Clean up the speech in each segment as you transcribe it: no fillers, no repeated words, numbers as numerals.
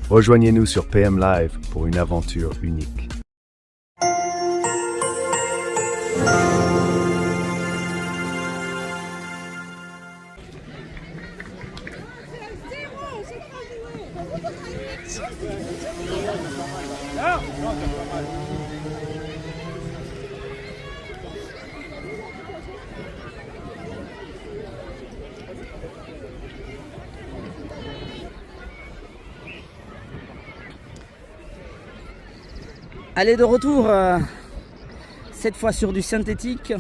Rejoignez-nous sur PM Live pour une aventure unique. Allez, de retour, cette fois sur du synthétique,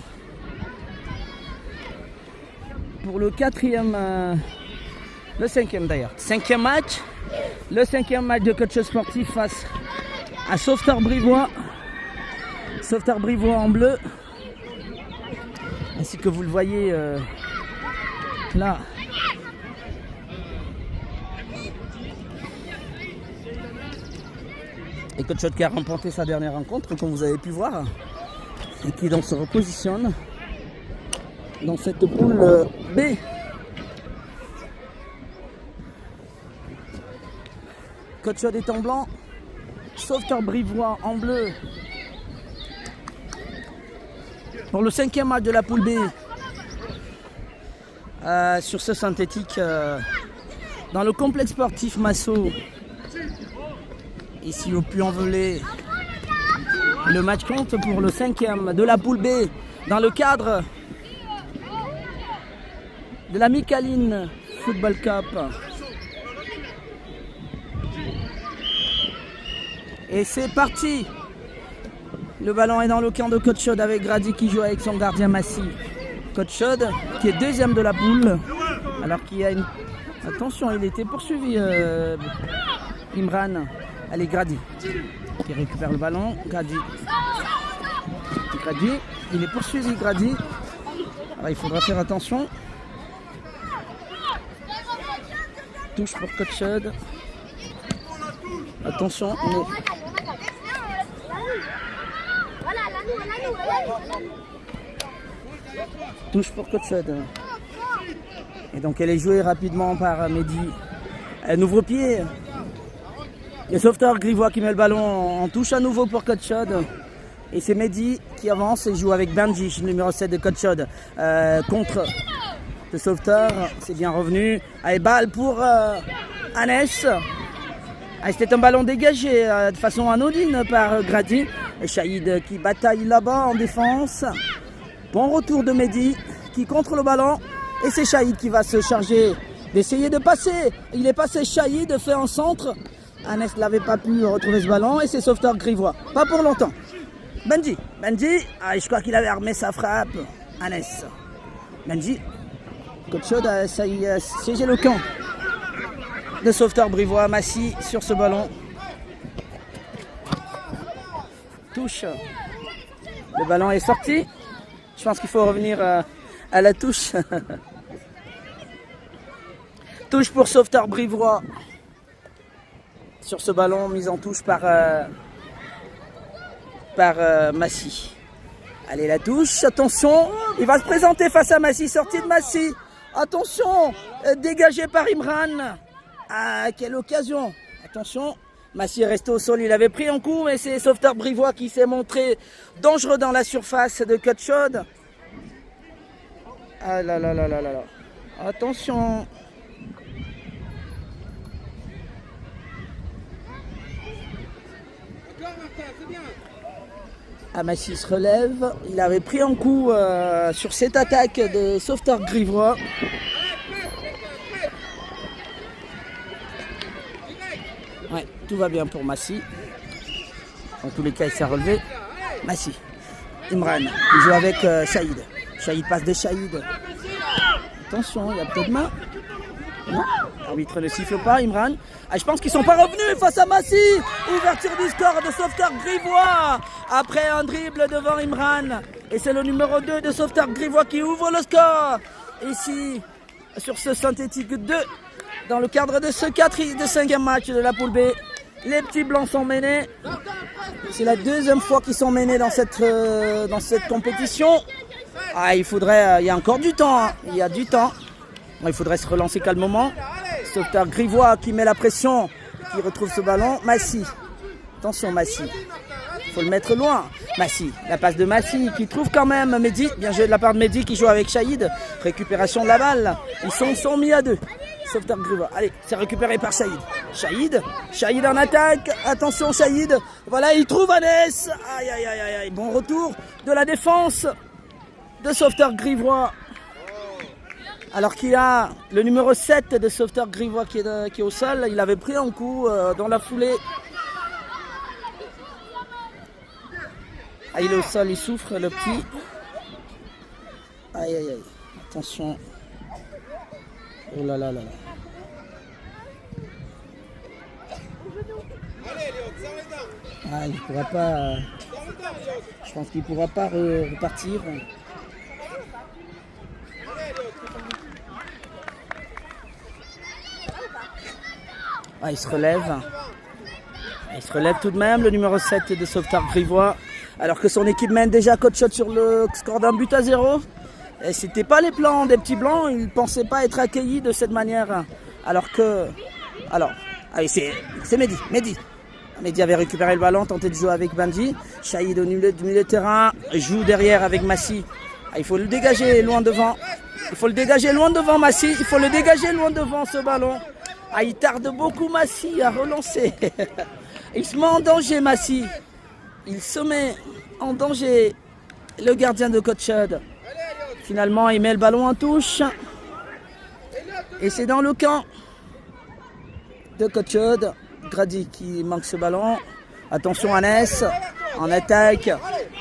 pour le cinquième d'ailleurs. Cinquième match, le cinquième match de coach sportif face à Sauveterre Brivois. Sauveterre Brivois en bleu, ainsi que vous le voyez là. Et Coach qui a remporté sa dernière rencontre, comme vous avez pu voir, et qui donc se repositionne dans cette poule B. Coach est en blanc, Sauveterre Brivois en bleu. Pour le cinquième match de la poule B, sur ce synthétique, dans le complexe sportif Massot. Ici au Puy-en-Velay, le match compte pour le cinquième de la poule B dans le cadre de la Micaline Football Cup. Et c'est parti. Le ballon est dans le camp de Coach Chaude avec Grady qui joue avec son gardien Massy. Coach Chaude qui est deuxième de la poule. Alors qu'il y a une... Attention, il était poursuivi Imran. Allez, Grady qui récupère le ballon. Grady, il est poursuivi, Grady. Alors, il faudra faire attention. Touche pour Coach Chaude. Attention. Touche pour Coach Chaude. Et donc elle est jouée rapidement par Mehdi. Un ouvre-pied. Et Sauveterre Brivois qui met le ballon en touche à nouveau pour Coach Chaude. Et c'est Mehdi qui avance et joue avec Benji, le numéro 7 de Coach Chaude. Contre de Sauveterre, c'est bien revenu. Allez, balle pour Annès. C'était un ballon dégagé de façon anodine par Grady. Et Shahid qui bataille là-bas en défense. Bon retour de Mehdi qui contre le ballon. Et c'est Shahid qui va se charger d'essayer de passer. Il est passé, Shahid fait un centre. Annès n'avait pas pu retrouver ce ballon et c'est Sauveterre Brivois. Pas pour longtemps. Benji, je crois qu'il avait armé sa frappe. Annès. Benji. Coach Chaude a siégé le camp de Sauveterre Brivois. Massy sur ce ballon. Touche. Le ballon est sorti. Je pense qu'il faut revenir à la touche. Touche pour Sauveterre Brivois. Sur ce ballon, mise en touche par Massy. Allez, la touche, attention, il va se présenter face à Massy, sortie de Massy. Attention, dégagé par Imran. Ah, quelle occasion. Attention, Massy est resté au sol, il avait pris un coup, mais c'est Sauveterre Brivois qui s'est montré dangereux dans la surface de Coach Chaude. Ah là là là là là là. Attention. Massy se relève, il avait pris un coup sur cette attaque de Sauveterre Brivois. Ouais, tout va bien pour Massy. En tous les cas, il s'est relevé. Massy, Imran, il joue avec Shahid. Shahid passe de Shahid. Attention, il y a peut-être main. Non, l'arbitre ne siffle pas, Imran. Je pense qu'ils ne sont pas revenus face à Massy. Ouverture du score de Sauveterre Brivois. Après un dribble devant Imran. Et c'est le numéro 2 de Sauveterre Brivois qui ouvre le score. Ici, sur ce synthétique 2, dans le cadre de ce 5e match de la poule B. Les petits blancs sont menés. C'est la deuxième fois qu'ils sont menés dans cette compétition. Ah, il y a encore du temps. Hein. Il y a du temps. Il faudrait se relancer calmement. Sauveteur Grivois qui met la pression, qui retrouve ce ballon. Massy. Attention Massy. Il faut le mettre loin. Massy. La passe de Massy qui trouve quand même Mehdi. Bien joué de la part de Mehdi qui joue avec Shahid. Récupération de la balle. Ils sont mis à deux. Sauveteur Grivois. Allez, c'est récupéré par Shahid. Shahid en attaque. Attention Shahid. Voilà, il trouve Anès. Aïe, aïe, aïe, aïe. Bon retour de la défense de Sauveteur Grivois. Alors qu'il y a le numéro 7 de Sauveteur Grivois qui est au sol. Il avait pris un coup dans la foulée. Ah, il est au sol, il souffre le petit. Aïe, aïe, aïe. Attention. Oh là là là là. Ah, il ne pourra pas. Je pense qu'il ne pourra pas repartir. Ah, il se relève. Il se relève tout de même, le numéro 7 de Sauveteur Grivois. Alors que son équipe mène déjà coach shot sur le score d'un but à 0. Et c'était pas les plans des petits blancs, ils ne pensaient pas être accueillis de cette manière. Alors que. Allez, c'est Mehdi. Mehdi avait récupéré le ballon, tenté de jouer avec Bandji. Shahid au milieu de terrain, joue derrière avec Massy. Ah, il faut le dégager loin devant. Massy. Il faut le dégager loin devant ce ballon. Ah, il tarde beaucoup Massy à relancer. Il se met en danger Massy. Il se met en danger le gardien de Coachod. Finalement, il met le ballon en touche. Et c'est dans le camp de Coachod. Grady qui manque ce ballon. Attention Anès en attaque.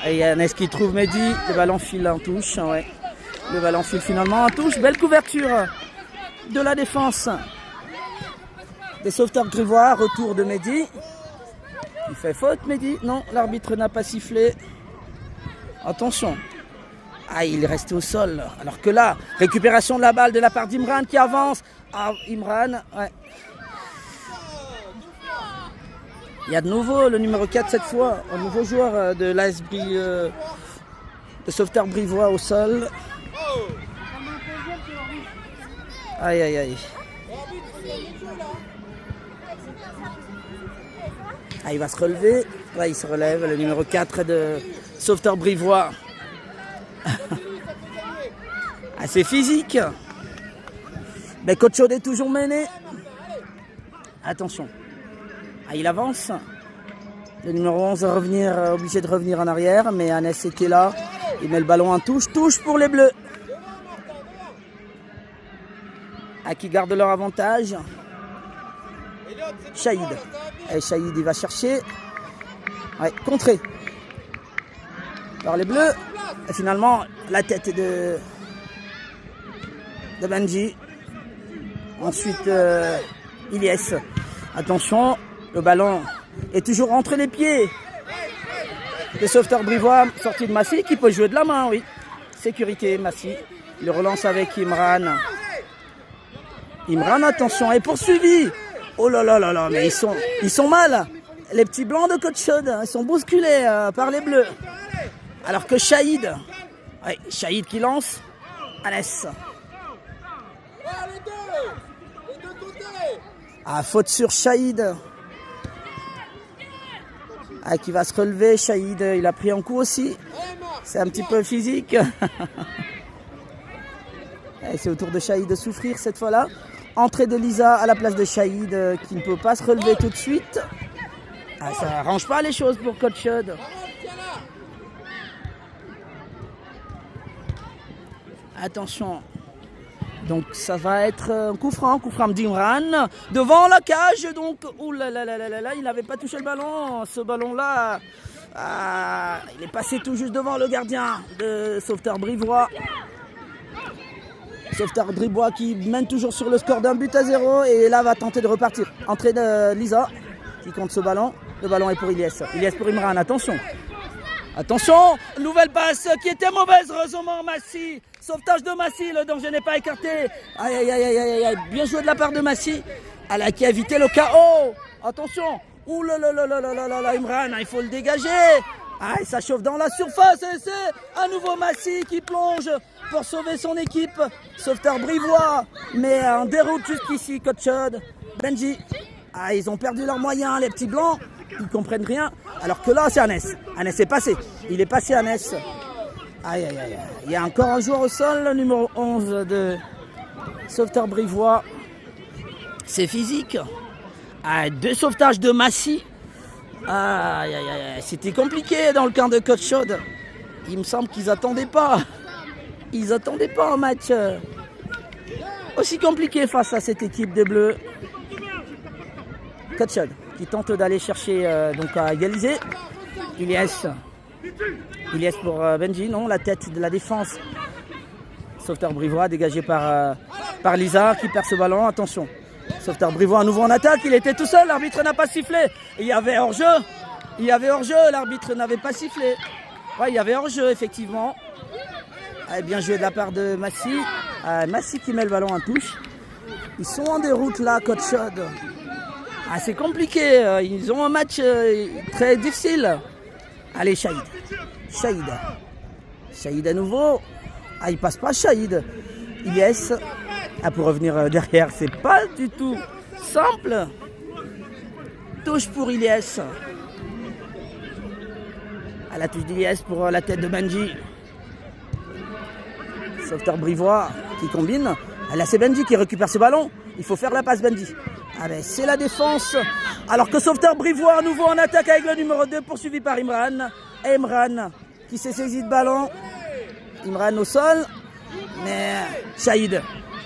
Et Anès qui trouve Mehdi. Le ballon file en touche. Ouais. Le ballon file finalement en touche. Belle couverture de la défense des Sauveteurs Grivois. Retour de Mehdi. Il fait faute Mehdi. Non, l'arbitre n'a pas sifflé. Attention. Ah, il est resté au sol. Alors que là, récupération de la balle de la part d'Imran qui avance. Ah, Imran, ouais. Il y a de nouveau le numéro 4 cette fois. Un nouveau joueur de l'ASB de Sauveteur Grivois au sol. Aïe, aïe, aïe. Ah, il va se relever. Ouais, il se relève. Le numéro 4 de Sauveteur Grivois. Assez physique. Mais Coachod est toujours mené. Attention. Ah, il avance. Le numéro 11 obligé de revenir en arrière. Mais Anès était là. Il met le ballon en touche. Touche pour les Bleus. Ah, qui garde leur avantage. Shahid. Et Shahid, il va chercher. Ouais, contré par les Bleus. Et finalement, la tête de Bandji. Ensuite, Ilyes. Attention, le ballon est toujours entre les pieds. Le Sauveteur Grivois, sorti de Massy, qui peut jouer de la main, oui. Sécurité, Massy. Il relance avec Imran. Imran, attention, est poursuivi. Oh là là là là, mais ils sont mal. Les petits blancs de Coachod, ils sont bousculés par les Bleus. Alors que Shahid, ouais, Shahid qui lance, Anès. Ah, faute sur Shahid. Ah, qui va se relever, Shahid, il a pris un coup aussi. C'est un petit peu physique. Et c'est au tour de Shahid de souffrir cette fois-là. Entrée de Lisa à la place de Shahid qui ne peut pas se relever tout de suite. Ah, ça n'arrange pas les choses pour Coachod. Attention. Donc ça va être un coup franc d'Imran devant la cage. Donc, ouh là là là là là, il n'avait pas touché le ballon. Ce ballon-là, il est passé tout juste devant le gardien de Sauveteur Grivois. Sauveteur Grivois qui mène toujours sur le score d'un but à 0 et là va tenter de repartir. Entrée de Lisa qui compte ce ballon. Le ballon est pour Ilyes. Ilyes pour Imran, attention. Attention, nouvelle passe qui était mauvaise, heureusement Massy. Sauvetage de Massy, le danger n'est pas écarté. Aïe, aïe, aïe, aïe, aïe, bien joué de la part de Massy. Elle a qui a évité le chaos. Attention, Ouh là là là là là là là là, Imran, il faut le dégager. Ah, et ça chauffe dans la surface et c'est à nouveau Massy qui plonge pour sauver son équipe. Sauveteur brivois, mais en déroute jusqu'ici, coach Chod. Benji. Ah, ils ont perdu leurs moyens, les petits blancs. Ils comprennent rien. Alors que là, c'est Annès. Annès est passé. Il est passé, Annès. Aïe, aïe, aïe. Il y a encore un joueur au sol, le numéro 11 de sauveteur brivois. C'est physique. Ah, 2 sauvetages de Massy. Aïe, aïe, aïe. C'était compliqué dans le camp de coach Chod. Il me semble qu'ils n'attendaient pas. Ils n'attendaient pas un match aussi compliqué face à cette équipe des Bleus. Coach Chod qui tente d'aller chercher donc à égaliser. Ilyes pour Benji, non, la tête de la défense. Sauveteur brivois dégagé par Lisa qui perd ce ballon. Attention, sauveteur brivois à nouveau en attaque. Il était tout seul, l'arbitre n'a pas sifflé. Il y avait hors-jeu. L'arbitre n'avait pas sifflé. Ouais, il y avait hors-jeu effectivement. Bien joué de la part de Massy. Massy qui met le ballon en touche. Ils sont en déroute là, coach Chod. Ah, c'est compliqué. Ils ont un match très difficile. Allez, Shahid. Shahid à nouveau. Ah, il passe pas Shahid. Ilyes. Ah, pour revenir derrière, c'est pas du tout simple. Touche pour Ilyes. À la touche d'Ilyes pour la tête de Benji. Sauveteur brivois qui combine. Là, c'est Benji qui récupère ce ballon. Il faut faire la passe, Benji. Ah ben, c'est la défense. Alors que sauveteur brivois à nouveau en attaque avec le numéro 2 poursuivi par Imran. Et Imran qui s'est saisi de ballon. Imran au sol. Mais Shahid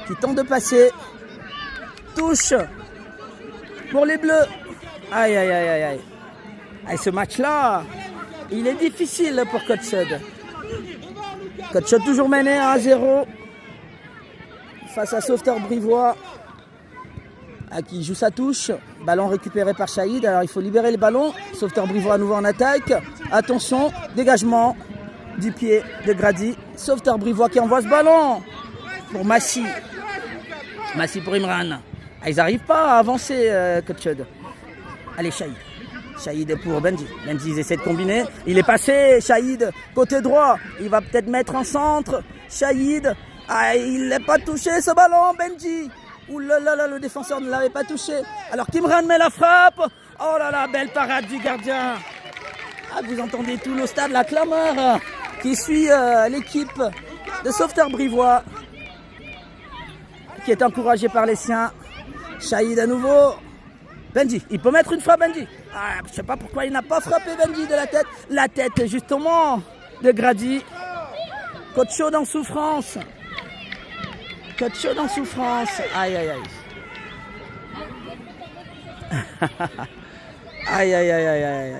qui tente de passer. Touche pour les Bleus. Aïe, aïe, aïe, aïe, aïe. Et ce match-là, il est difficile pour coach Chod. Coach Chod toujours mené à 1-0 face à sauveteur brivois qui joue sa touche. Ballon récupéré par Shahid. Alors il faut libérer le ballon. Sauveteur brivois à nouveau en attaque. Attention, dégagement du pied de Grady. Sauveteur brivois qui envoie ce ballon pour Massy. Massy pour Imran. Ah, ils n'arrivent pas à avancer, coach Chod. Allez, Shahid. Shahid pour Benji. Benji, ils essaient de combiner. Il est passé, Shahid, côté droit. Il va peut-être mettre en centre. Shahid. Ah, il n'est pas touché ce ballon, Benji. Ouh là là là, le défenseur ne l'avait pas touché. Alors qu'Imran met la frappe. Oh là là, belle parade du gardien. Ah, vous entendez tout le stade, la clameur qui suit l'équipe de sauveteur brivois qui est encouragé par les siens. Shahid à nouveau. Benji, il peut mettre une frappe, Benji. Ah, je ne sais pas pourquoi il n'a pas frappé Benji de la tête. La tête, justement, de Grady. Coach Chod en souffrance. Coach Chod en souffrance. Aïe, aïe, aïe. Aïe, aïe, aïe, aïe, aïe.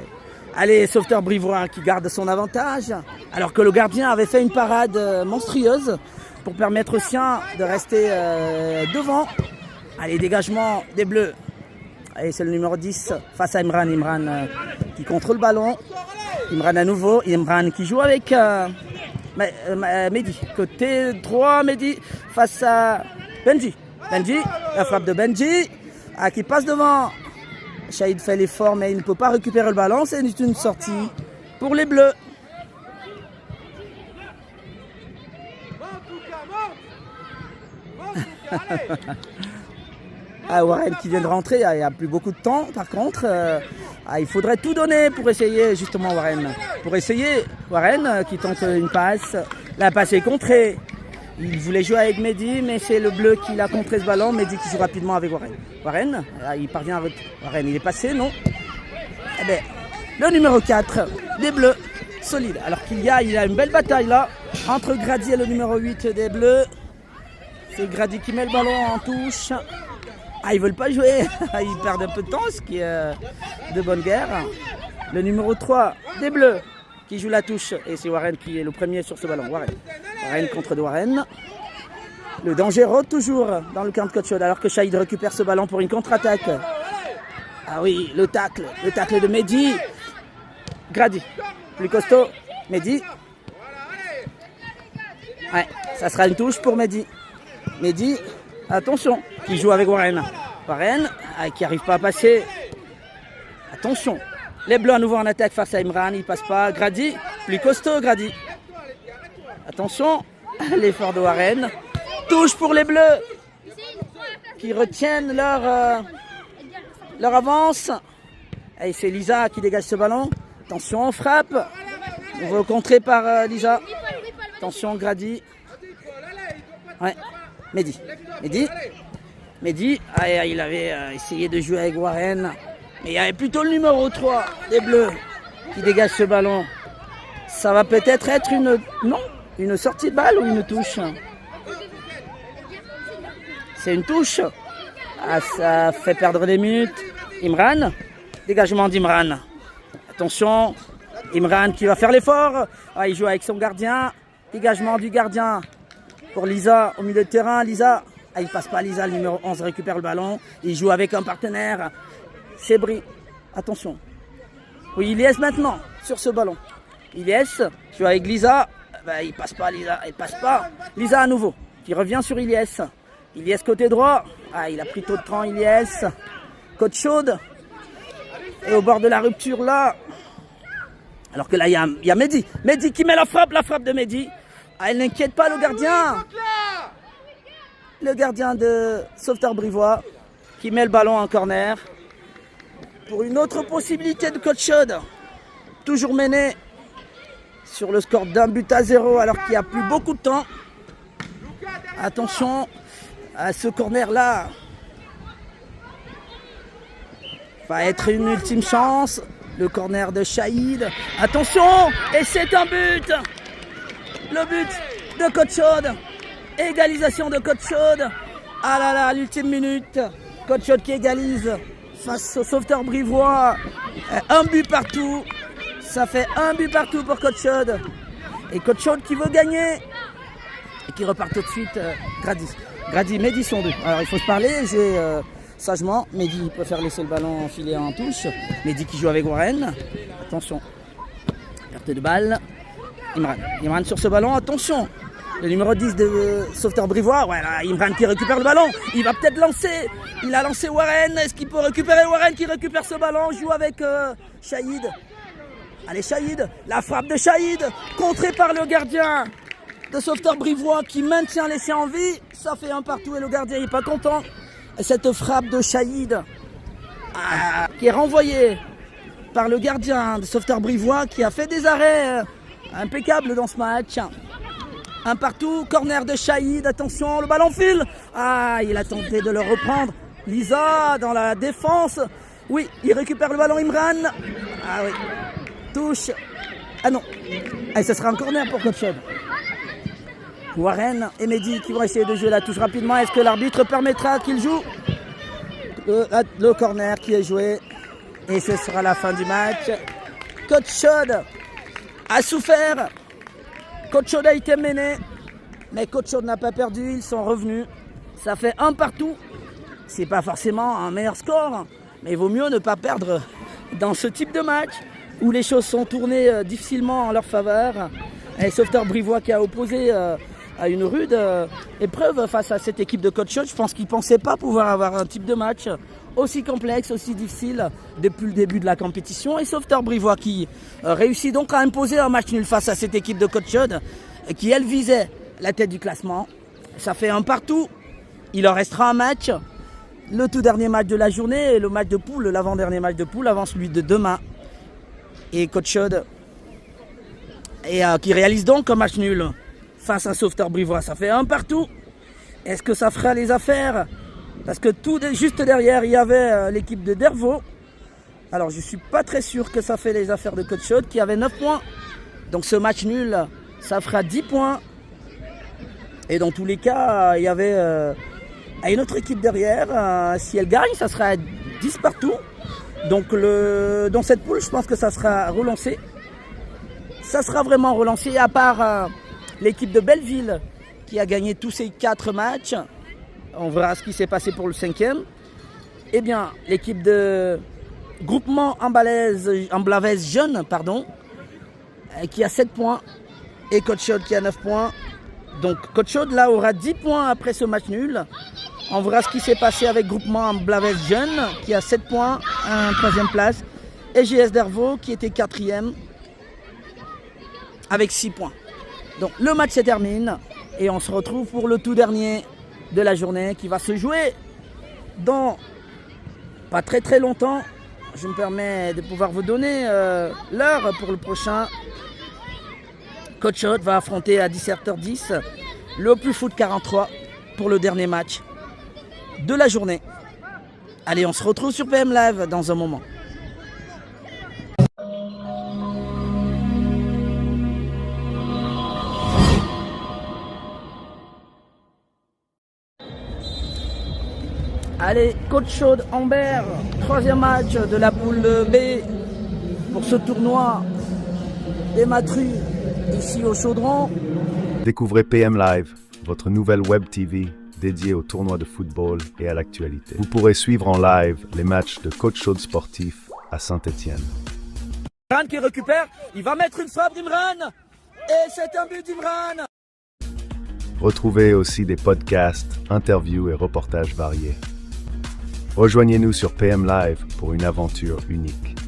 Allez, sauveteur brivois qui garde son avantage. Alors que le gardien avait fait une parade monstrueuse pour permettre aux siens de rester devant. Allez, dégagement des Bleus. Allez, c'est le numéro 10 face à Imran. Imran qui contrôle le ballon. Imran à nouveau. Imran qui joue avec Mehdi. Côté droit, Mehdi face à Benji. Benji, la frappe de Benji qui passe devant. Shahid fait l'effort mais il ne peut pas récupérer le ballon. C'est une sortie pour les Bleus. Warren qui vient de rentrer, il n'y a plus beaucoup de temps par contre. Il faudrait tout donner pour essayer justement Warren. Warren qui tente une passe. La passe est contrée. Il voulait jouer avec Mehdi mais c'est le bleu qui l'a contré ce ballon. Mehdi qui joue rapidement avec Warren. Warren, il parvient avec Warren, il est passé, non? Eh bien, le numéro 4 des Bleus, solide. Alors qu'il y a une belle bataille là entre Grady et le numéro 8 des Bleus. C'est Grady qui met le ballon en touche. Ils veulent pas jouer, ils perdent un peu de temps, ce qui est de bonne guerre. Le numéro 3 des Bleus qui joue la touche et c'est Warren qui est le premier sur ce ballon. Warren contre de Warren. Le danger rôde toujours dans le camp de coach Chod alors que Shahid récupère ce ballon pour une contre-attaque. Ah oui, le tacle de Mehdi. Grady, plus costaud, Mehdi. Ouais, ça sera une touche pour Mehdi. Mehdi, attention, qui joue avec Warren. Warren, qui n'arrive pas à passer. Attention, les Bleus à nouveau en attaque face à Imran, il passe pas. Grady, plus costaud Grady. Attention, l'effort de Warren. Touche pour les Bleus qui retiennent leur avance. Et c'est Lisa qui dégage ce ballon. Attention, frappe. Nouveau contré par Lisa. Attention, Grady. Ouais, Mehdi. Il avait essayé de jouer avec Warren. Mais il y avait plutôt le numéro 3 des Bleus qui dégage ce ballon. Ça va peut-être être une sortie de balle ou une touche. C'est une touche. Ah, ça fait perdre des minutes. Imran. Dégagement d'Imran. Attention. Imran qui va faire l'effort. Ah, il joue avec son gardien. Dégagement du gardien pour Lisa au milieu de terrain. Lisa. Ah, il passe pas. Lisa, le numéro 11, récupère le ballon. Il joue avec un partenaire. Chebri. Attention. Oui, Ilyes maintenant sur ce ballon. Ilyes joue avec Lisa. Ben, il passe pas, Lisa. Il passe pas. Lisa à nouveau qui revient sur Ilyes. Ilyes côté droit. Ah, il a pris tôt de temps, Ilyes. Côte chaude. Et au bord de la rupture là. Alors que là, il y a Mehdi. Mehdi qui met la frappe de Mehdi. Ah, elle n'inquiète pas le gardien. Le gardien de Sauveteur Brivois qui met le ballon en corner. Pour une autre possibilité de Côte chaude. Toujours mené sur le score d'1-0 alors qu'il n'y a plus beaucoup de temps. Attention à ce corner là. Va être une ultime chance. Le corner de Shahid. Attention. Et c'est un but. Le but de Côte chaude. Égalisation de Côte chaude. Ah là là, l'ultime minute. Côte chaude qui égalise face au Sauveteur Brivois. Un but partout. Ça fait un but partout pour Côte chaude. Et Côte chaude qui veut gagner. Et qui repart tout de suite. Grady, Mehdi sont deux. Alors il faut se parler. Sagement, Mehdi préfère laisser le ballon enfiler en touche. Mehdi qui joue avec Warren. Attention. Perte de balle. Imran sur ce ballon. Attention. Le numéro 10 de Sauveteur Brivois. Voilà, Imran qui récupère le ballon. Il va peut-être lancer. Il a lancé Warren. Est-ce qu'il peut récupérer Warren qui récupère ce ballon? Joue avec Shahid. Allez, Shahid. La frappe de Shahid. Contrée par le gardien de Sauveteur Brivois qui maintient l'essai en vie. Ça fait un partout et le gardien n'est pas content. Et cette frappe de Shahid qui est renvoyée par le gardien de Sauveteur Brivois qui a fait des arrêts impeccables dans ce match. Un partout, corner de Shahid, attention, le ballon file. Ah, il a tenté de le reprendre. Lisa dans la défense. Oui, il récupère le ballon, Imran. Ah oui, touche. Ah non, et ce sera un corner pour Côte chaude. Warren et Mehdi qui vont essayer de jouer la touche rapidement. Est-ce que l'arbitre permettra qu'il joue le corner qui est joué. Et ce sera la fin du match. Côte chaude a souffert. Côte chaude a été mené. Mais Côte chaude n'a pas perdu. Ils sont revenus. Ça fait un partout. C'est pas forcément un meilleur score. Mais il vaut mieux ne pas perdre dans ce type de match où les choses sont tournées difficilement en leur faveur. Et Sauveteur Brivois qui a opposé à une rude épreuve face à cette équipe de Côte chaude. Je pense qu'ils ne pensaient pas pouvoir avoir un type de match aussi complexe, aussi difficile depuis le début de la compétition. Et Sauveteur Brivois qui réussit donc à imposer un match nul face à cette équipe de Côte chaude qui, elle, visait la tête du classement. Ça fait un partout. Il leur restera un match. Le tout dernier match de la journée, le match de poule, l'avant-dernier match de poule avant celui de demain. Et Côte chaude qui réalise donc un match nul face à Sauveteur Brivois. Ça fait un partout. Est-ce que ça fera les affaires? Parce que juste derrière, il y avait l'équipe de Dervaux. Alors, je ne suis pas très sûr que ça fait les affaires de Côte chaude qui avait 9 points. Donc, ce match nul, ça fera 10 points. Et dans tous les cas, il y avait une autre équipe derrière. Si elle gagne, ça sera 10 partout. Donc, dans cette poule, je pense que ça sera relancé. Ça sera vraiment relancé, à part l'équipe de Belleville qui a gagné tous ses 4 matchs. On verra ce qui s'est passé pour le 5e. Eh bien, l'équipe de Groupement Amblavez Jeune, qui a 7 points. Et Côte chaude qui a 9 points. Donc Côte chaude là aura 10 points après ce match nul. On verra ce qui s'est passé avec Groupement Amblavez Jeune qui a 7 points, en 3e place. et JS Dervaux qui était 4e avec 6 points. Donc le match se termine et on se retrouve pour le tout dernier de la journée qui va se jouer dans pas très très longtemps. Je me permets de pouvoir vous donner l'heure pour le prochain. Coach Shot va affronter à 17h10 le Au Plus Foot 43 pour le dernier match de la journée. Allez, on se retrouve sur PM Live dans un moment. Allez, Coach Chaude Ambert, 3e match de la poule B pour ce tournoi des Matrues ici au Chaudron. Découvrez PM Live, votre nouvelle web TV dédiée au tournoi de football et à l'actualité. Vous pourrez suivre en live les matchs de Coach Chaude Sportif à Saint-Étienne. Imran qui récupère, il va mettre une frappe d'Imran et c'est un but d'Imran. Retrouvez aussi des podcasts, interviews et reportages variés. Rejoignez-nous sur PM Live pour une aventure unique.